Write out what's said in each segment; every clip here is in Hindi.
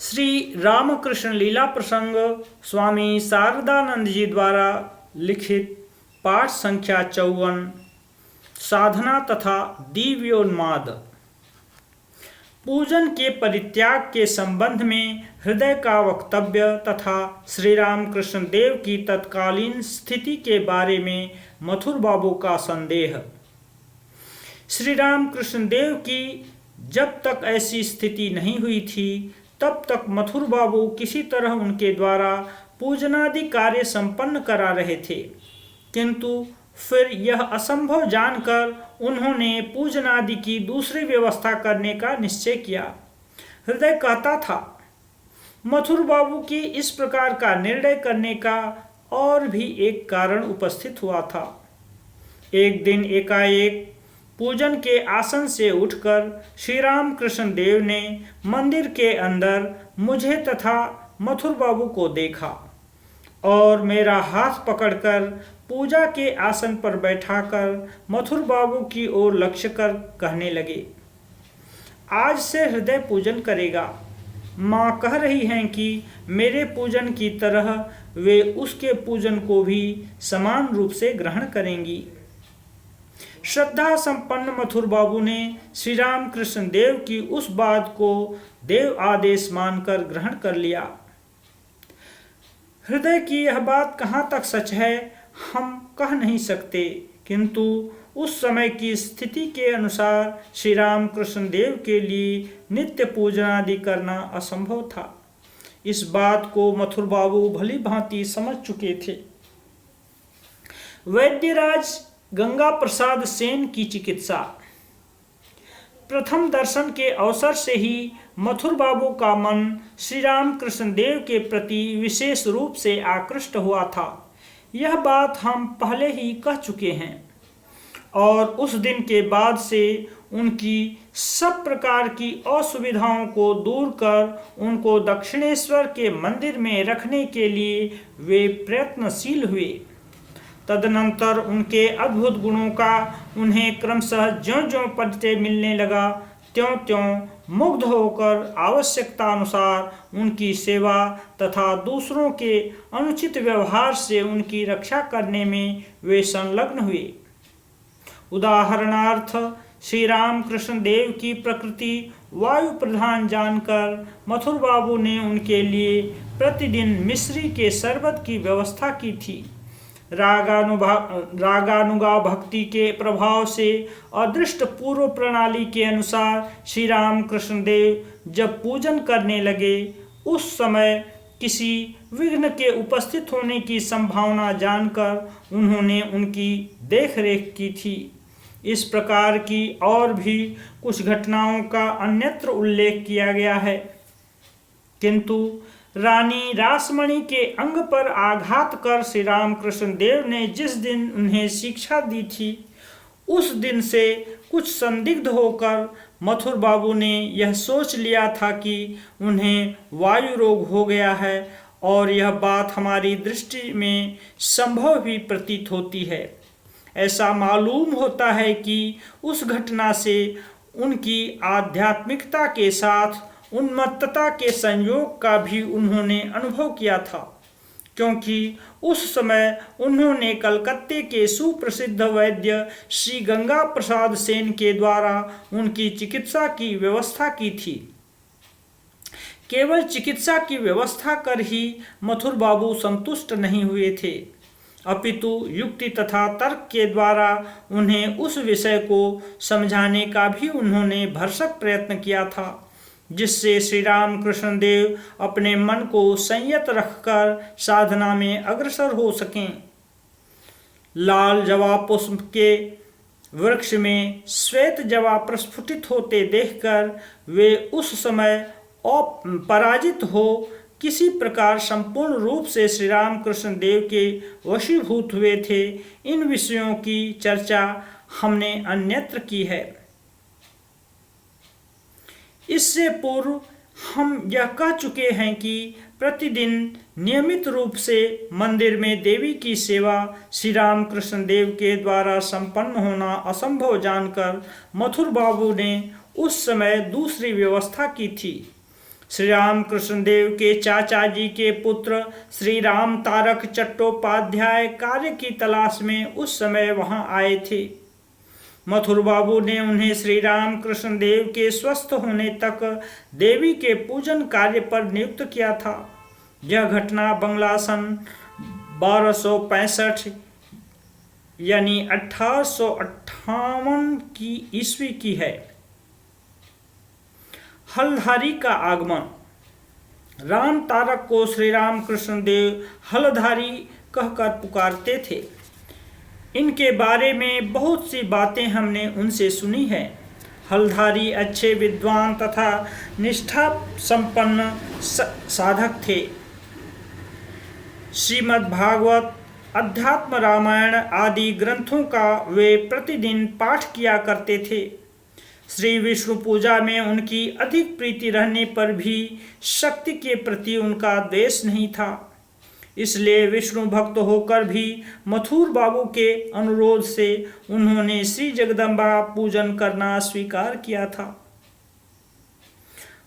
श्री रामकृष्ण लीला प्रसंग स्वामी शारदानंद जी द्वारा लिखित पाठ संख्या 54 साधना तथा दिव्योन्माद। पूजन के परित्याग के संबंध में हृदय का वक्तव्य तथा श्री रामकृष्ण देव की तत्कालीन स्थिति के बारे में मथुर बाबू का संदेह। श्री रामकृष्ण देव की जब तक ऐसी स्थिति नहीं हुई थी तब तक मथुर बाबू किसी तरह उनके द्वारा पूजनादि कार्य संपन्न करा रहे थे, किंतु फिर यह असंभव जानकर उन्होंने पूजनादि की दूसरी व्यवस्था करने का निश्चय किया। हृदय कहता था मथुर बाबू की इस प्रकार का निर्णय करने का और भी एक कारण उपस्थित हुआ था। एक दिन एकाएक पूजन के आसन से उठकर श्री रामकृष्ण देव ने मंदिर के अंदर मुझे तथा मथुर बाबू को देखा और मेरा हाथ पकड़कर पूजा के आसन पर बैठाकर मथुर बाबू की ओर लक्ष्य कर कहने लगे, आज से हृदय पूजन करेगा। माँ कह रही हैं कि मेरे पूजन की तरह वे उसके पूजन को भी समान रूप से ग्रहण करेंगी। श्रद्धा संपन्न मथुर बाबू ने श्री रामकृष्ण देव की उस बात को देव आदेश मानकर ग्रहण कर लिया। हृदय की यह बात कहाँ तक सच है हम कह नहीं सकते, किंतु उस समय की स्थिति के अनुसार श्री रामकृष्ण देव के लिए नित्य पूजनादि करना असंभव था। इस बात को मथुर बाबू भली भांति समझ चुके थे। वैद्यराज गंगा प्रसाद सेन की चिकित्सा। प्रथम दर्शन के अवसर से ही मथुर बाबू का मन श्री रामकृष्ण देव के प्रति विशेष रूप से आकृष्ट हुआ था। यह बात हम पहले ही कह चुके हैं और उस दिन के बाद से उनकी सब प्रकार की असुविधाओं को दूर कर उनको दक्षिणेश्वर के मंदिर में रखने के लिए वे प्रयत्नशील हुए। तदनंतर उनके अद्भुत गुणों का उन्हें क्रमशः ज्यों-ज्यों परिचय मिलने लगा, त्यों-त्यों मुग्ध होकर आवश्यकता अनुसार उनकी सेवा तथा दूसरों के अनुचित व्यवहार से उनकी रक्षा करने में वे संलग्न हुए। उदाहरणार्थ श्री रामकृष्ण देव की प्रकृति वायु प्रधान जानकर मथुर बाबू ने उनके लिए प्रतिदिन मिश्री के शरबत की व्यवस्था की थी। रागानुगा भक्ति के प्रभाव से अदृष्ट पूर्व प्रणाली के अनुसार श्री रामकृष्ण देव जब पूजन करने लगे उस समय किसी विघ्न के उपस्थित होने की संभावना जानकर उन्होंने उनकी देखरेख की थी। इस प्रकार की और भी कुछ घटनाओं का अन्यत्र उल्लेख किया गया है, किंतु रानी रासमणि के अंग पर आघात कर श्री रामकृष्ण देव ने जिस दिन उन्हें शिक्षा दी थी उस दिन से कुछ संदिग्ध होकर मथुर बाबू ने यह सोच लिया था कि उन्हें वायु रोग हो गया है और यह बात हमारी दृष्टि में संभव भी प्रतीत होती है। ऐसा मालूम होता है कि उस घटना से उनकी आध्यात्मिकता के साथ उन्मत्तता के संयोग का भी उन्होंने अनुभव किया था, क्योंकि उस समय उन्होंने कलकत्ते के सुप्रसिद्ध वैद्य श्री गंगा प्रसाद सेन के द्वारा उनकी चिकित्सा की व्यवस्था की थी। केवल चिकित्सा की व्यवस्था कर ही मथुर बाबू संतुष्ट नहीं हुए थे, अपितु युक्ति तथा तर्क के द्वारा उन्हें उस विषय को समझाने का भी उन्होंने भरसक प्रयत्न किया था, जिससे श्री रामकृष्ण देव अपने मन को संयत रखकर साधना में अग्रसर हो सकें। लाल जवा पुष्प के वृक्ष में श्वेत जवा प्रस्फुटित होते देखकर वे उस समय पराजित हो किसी प्रकार संपूर्ण रूप से श्री रामकृष्ण देव के वशीभूत हुए थे। इन विषयों की चर्चा हमने अन्यत्र की है। इससे पूर्व हम यह कह चुके हैं कि प्रतिदिन नियमित रूप से मंदिर में देवी की सेवा श्री रामकृष्ण देव के द्वारा संपन्न होना असंभव जानकर मथुर बाबू ने उस समय दूसरी व्यवस्था की थी। श्री राम कृष्ण देव के चाचा जी के पुत्र श्री राम तारक चट्टोपाध्याय कार्य की तलाश में उस समय वहां आए थे। मथुर बाबू ने उन्हें श्री राम कृष्ण देव के स्वस्थ होने तक देवी के पूजन कार्य पर नियुक्त किया था। यह घटना बंगला सन 1265 यानी 1858 की ईस्वी की है। हलधारी का आगमन। राम तारक को श्री राम कृष्ण देव हलधारी कहकर पुकारते थे। इनके बारे में बहुत सी बातें हमने उनसे सुनी है। हलधारी अच्छे विद्वान तथा निष्ठा संपन्न साधक थे। श्रीमद् भागवत, अध्यात्म रामायण आदि ग्रंथों का वे प्रतिदिन पाठ किया करते थे। श्री विष्णु पूजा में उनकी अधिक प्रीति रहने पर भी शक्ति के प्रति उनका द्वेष नहीं था। इसलिए विष्णु भक्त होकर भी मथुर बाबू के अनुरोध से उन्होंने श्री जगदम्बा पूजन करना स्वीकार किया था।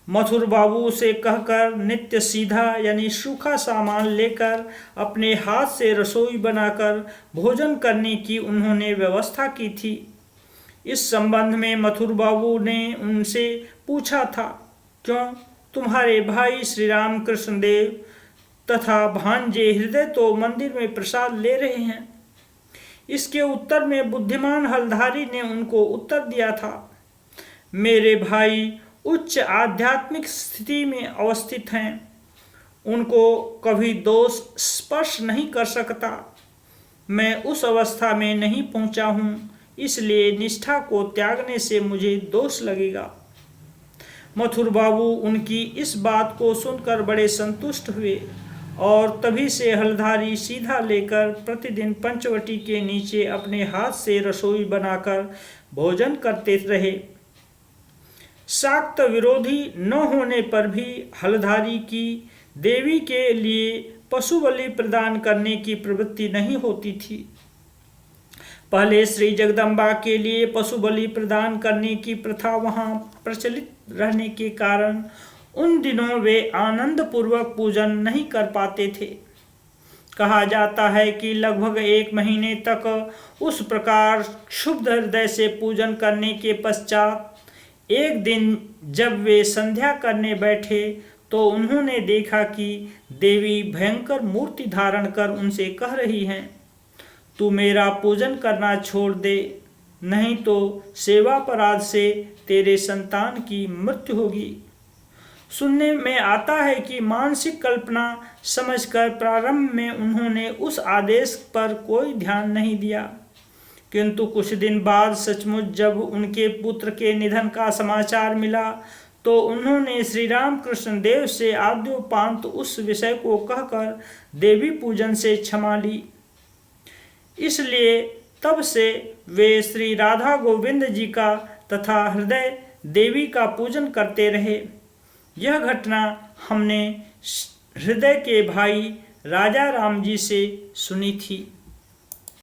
मथुर बाबू से कहकर नित्य सीधा यानी सूखा सामान लेकर अपने हाथ से रसोई बनाकर भोजन करने की उन्होंने व्यवस्था की थी। इस संबंध में मथुर बाबू ने उनसे पूछा था, क्यों तुम्हारे भाई श्री राम कृष्ण देव तथा भांजे हृदय तो मंदिर में प्रसाद ले रहे हैं? इसके उत्तर में बुद्धिमान हलधारी ने उनको उत्तर दिया था, मेरे भाई उच्च आध्यात्मिक स्थिति में अवस्थित हैं, उनको कभी दोष स्पर्श नहीं कर सकता। मैं उस अवस्था में नहीं पहुंचा हूं, इसलिए निष्ठा को त्यागने से मुझे दोष लगेगा। मथुर बाबू उनकी इस बात को सुनकर बड़े संतुष्ट हुए और तभी से हलधारी सीधा लेकर प्रतिदिन पंचवटी के नीचे अपने हाथ से रसोई बनाकर भोजन करते रहे। शाक्त विरोधी न होने पर भी हलधारी की देवी के लिए पशु बलि प्रदान करने की प्रवृत्ति नहीं होती थी। पहले श्री जगदम्बा के लिए पशु बलि प्रदान करने की प्रथा वहां प्रचलित रहने के कारण उन दिनों वे आनंद पूर्वक पूजन नहीं कर पाते थे। कहा जाता है कि लगभग 1 महीने तक उस प्रकार क्षुब्ध हृदय से पूजन करने के पश्चात एक दिन जब वे संध्या करने बैठे तो उन्होंने देखा कि देवी भयंकर मूर्ति धारण कर उनसे कह रही हैं, तू मेरा पूजन करना छोड़ दे, नहीं तो सेवापराध से तेरे संतान की मृत्यु होगी। सुनने में आता है कि मानसिक कल्पना समझकर प्रारंभ में उन्होंने उस आदेश पर कोई ध्यान नहीं दिया, किंतु कुछ दिन बाद सचमुच जब उनके पुत्र के निधन का समाचार मिला तो उन्होंने श्री राम कृष्ण देव से आद्योपांत उस विषय को कहकर देवी पूजन से क्षमा ली। इसलिए तब से वे श्री राधा गोविंद जी का तथा हृदय देवी का पूजन करते रहे। यह घटना हमने हृदय के भाई राजा राम जी से सुनी थी।